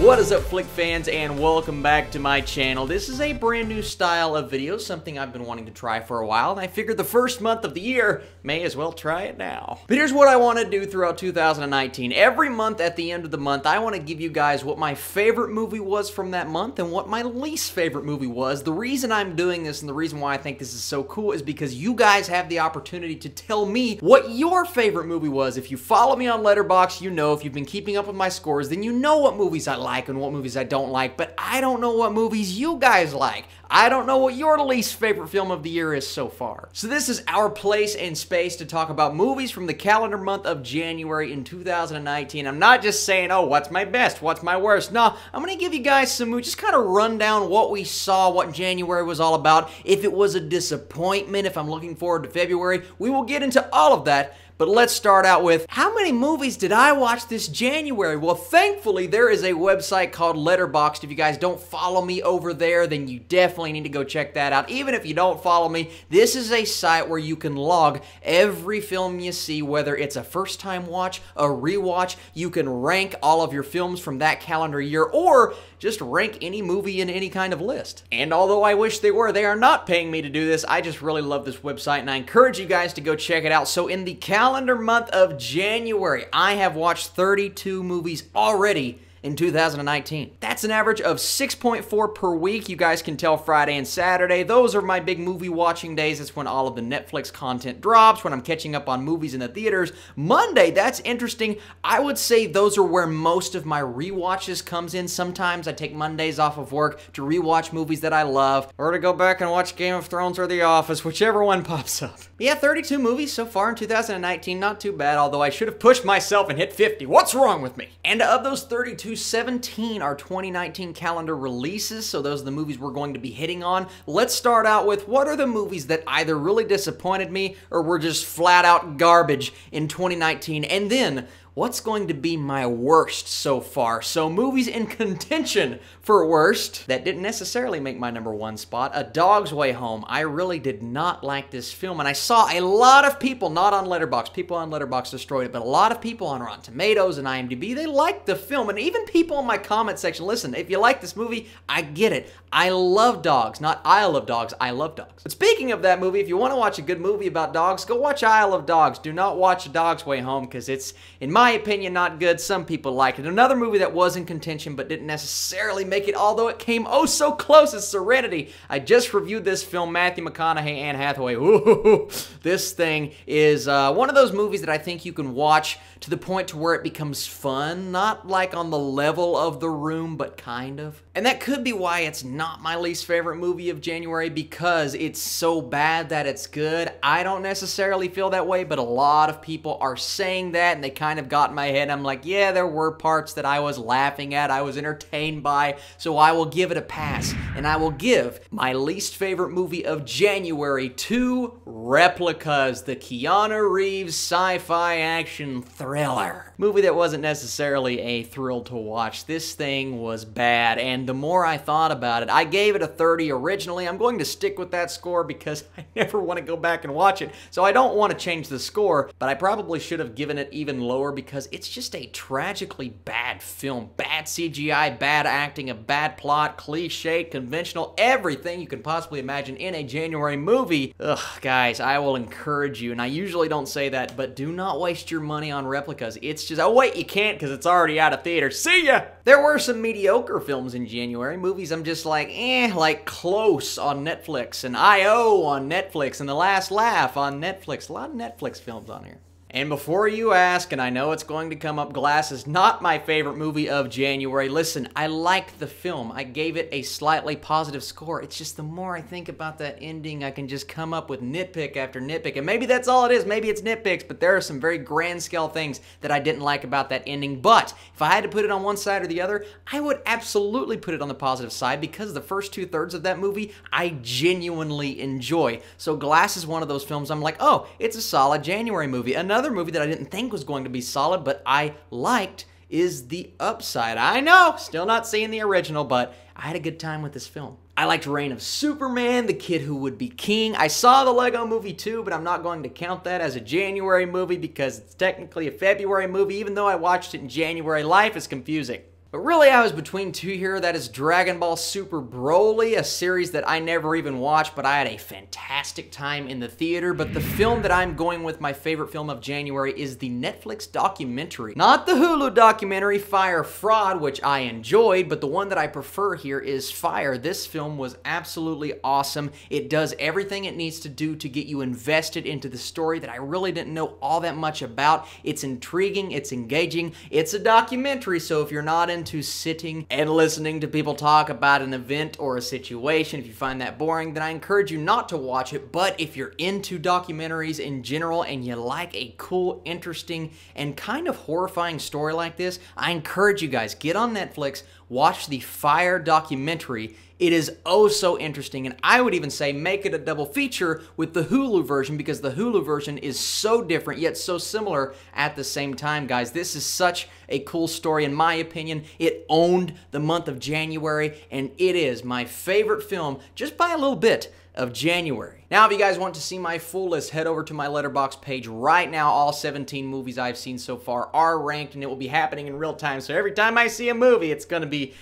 What is up, Flick fans, and welcome back to my channel. This is a brand new style of video, something I've been wanting to try for a while, and I figured the first month of the year, may as well try it now. But here's what I want to do throughout 2019. Every month at the end of the month, I want to give you guys what my favorite movie was from that month and what my least favorite movie was. The reason I'm doing this and the reason why I think this is so cool is because you guys have the opportunity to tell me what your favorite movie was. If you follow me on Letterboxd, you know. If you've been keeping up with my scores, then you know what movies I like and what movies I don't like, but I don't know what movies you guys like. I don't know what your least favorite film of the year is so far. So this is our place and space to talk about movies from the calendar month of January in 2019. I'm not just saying, oh, what's my best, what's my worst. No, I'm gonna give you guys some, just kind of run down what we saw, what January was all about. If it was a disappointment, if I'm looking forward to February, we will get into all of that. But let's start out with, how many movies did I watch this January? Well, thankfully, there is a website called Letterboxd. If you guys don't follow me over there, then you definitely need to go check that out. Even if you don't follow me, this is a site where you can log every film you see, whether it's a first-time watch, a rewatch. You can rank all of your films from that calendar year, or just rank any movie in any kind of list. And although I wish they were, they are not paying me to do this. I just really love this website, and I encourage you guys to go check it out. So in the calendar month of January, I have watched 32 movies already in 2019. That's an average of 6.4 per week. You guys can tell Friday and Saturday. Those are my big movie watching days. It's when all of the Netflix content drops, when I'm catching up on movies in the theaters. Monday, that's interesting. I would say those are where most of my rewatches comes in. Sometimes I take Mondays off of work to rewatch movies that I love, or to go back and watch Game of Thrones or The Office, whichever one pops up. Yeah, 32 movies so far in 2019. Not too bad, although I should have pushed myself and hit 50. What's wrong with me? And of those 32, 17 are 2019 calendar releases, so those are the movies we're going to be hitting on. Let's start out with, what are the movies that either really disappointed me or were just flat out garbage in 2019, and then what's going to be my worst so far? So movies in contention for worst that didn't necessarily make my #1 spot. A Dog's Way Home. I really did not like this film, and I saw a lot of people, not on Letterboxd, people on Letterboxd destroyed it, but a lot of people on Rotten Tomatoes and IMDb, they liked the film, and even people in my comment section, listen, if you like this movie, I get it. I love dogs, not Isle of Dogs, I love dogs. But speaking of that movie, if you want to watch a good movie about dogs, go watch Isle of Dogs. Do not watch A Dog's Way Home, because it's, in my opinion, not good. Some people like it. Another movie that was in contention but didn't necessarily make it, although it came oh so close, is Serenity. I just reviewed this film, Matthew McConaughey, Anne Hathaway. Ooh, this thing is one of those movies that I think you can watch to the point to where it becomes fun, not like on the level of The Room, but kind of. And that could be why it's not my least favorite movie of January, because it's so bad that it's good. I don't necessarily feel that way, but a lot of people are saying that, and they kind of got in my head. I'm like, yeah, there were parts that I was laughing at, I was entertained by, so I will give it a pass. And I will give my least favorite movie of January to Replicas, the Keanu Reeves sci-fi action thriller. Movie that wasn't necessarily a thrill to watch. This thing was bad, and the more I thought about it, I gave it a 30 originally. I'm going to stick with that score because I never want to go back and watch it, so I don't want to change the score, but I probably should have given it even lower because it's just a tragically bad film. Bad CGI, bad acting, a bad plot, cliche, conventional, everything you can possibly imagine in a January movie. Ugh, guys, I will encourage you, and I usually don't say that, but do not waste your money on Replicas. It's just, oh wait, you can't because it's already out of theater. See ya! There were some mediocre films in January, movies I'm just like, like Close on Netflix, and I.O. on Netflix, and The Last Laugh on Netflix. A lot of Netflix films on here. And before you ask, and I know it's going to come up, Glass is not my favorite movie of January. Listen, I liked the film. I gave it a slightly positive score. It's just the more I think about that ending, I can just come up with nitpick after nitpick. And maybe that's all it is. Maybe it's nitpicks, but there are some very grand scale things that I didn't like about that ending. But if I had to put it on one side or the other, I would absolutely put it on the positive side because the first 2/3 of that movie, I genuinely enjoy. So Glass is one of those films I'm like, oh, it's a solid January movie. Another movie that I didn't think was going to be solid, but I liked, is The Upside. I know, still not seeing the original, but I had a good time with this film. I liked Reign of Superman, The Kid Who Would Be King. I saw the Lego Movie too, but I'm not going to count that as a January movie because it's technically a February movie, even though I watched it in January. Life is confusing. But really, I was between two here. That is Dragon Ball Super Broly, a series that I never even watched, but I had a fantastic time in the theater. But the film that I'm going with, my favorite film of January, is the Netflix documentary. Not the Hulu documentary, Fire Fraud, which I enjoyed, but the one that I prefer here is Fire. This film was absolutely awesome. It does everything it needs to do to get you invested into the story that I really didn't know all that much about. It's intriguing, it's engaging, it's a documentary, so if you're not into sitting and listening to people talk about an event or a situation, if you find that boring, then I encourage you not to watch it. But if you're into documentaries in general and you like a cool, interesting, and kind of horrifying story like this, I encourage you guys, get on Netflix, watch the Fire documentary. It is oh so interesting, and I would even say make it a double feature with the Hulu version, because the Hulu version is so different yet so similar at the same time, guys. This is such a cool story in my opinion. It owned the month of January, and it is my favorite film just by a little bit of January. Now, if you guys want to see my full list, head over to my Letterboxd page right now. All 17 movies I've seen so far are ranked, and it will be happening in real time. So every time I see a movie, it's gonna be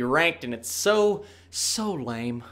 ranked, and it's so lame.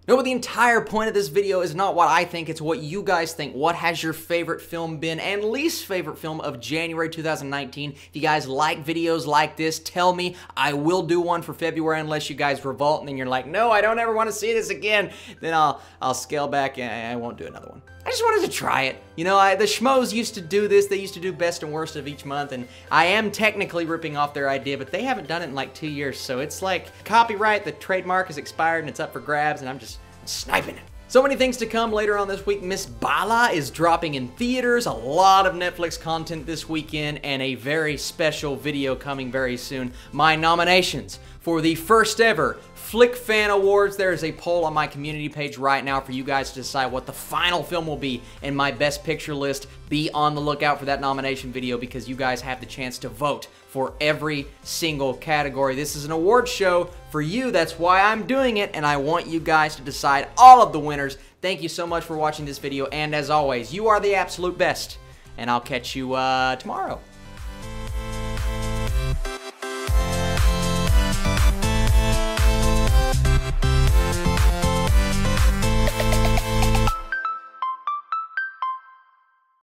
No, but the entire point of this video is not what I think, it's what you guys think. What has your favorite film been and least favorite film of January 2019? If you guys like videos like this, tell me. I will do one for February unless you guys revolt and then you're like, no, I don't ever want to see this again. Then I'll scale back and I won't do another one. I just wanted to try it. You know, the schmoes used to do this. They used to do best and worst of each month, and I am technically ripping off their idea, but they haven't done it in like 2 years, so it's like copyright, the trademark is expired, and it's up for grabs, and I'm just sniping it. So many things to come later on this week. Miss Bala is dropping in theaters, a lot of Netflix content this weekend, and a very special video coming very soon. My nominations for the first ever Flick Fan Awards. There is a poll on my community page right now for you guys to decide what the final film will be in my Best Picture list. Be on the lookout for that nomination video because you guys have the chance to vote for every single category. This is an award show for you. That's why I'm doing it, and I want you guys to decide all of the winners. Thank you so much for watching this video, and as always, you are the absolute best, and I'll catch you tomorrow.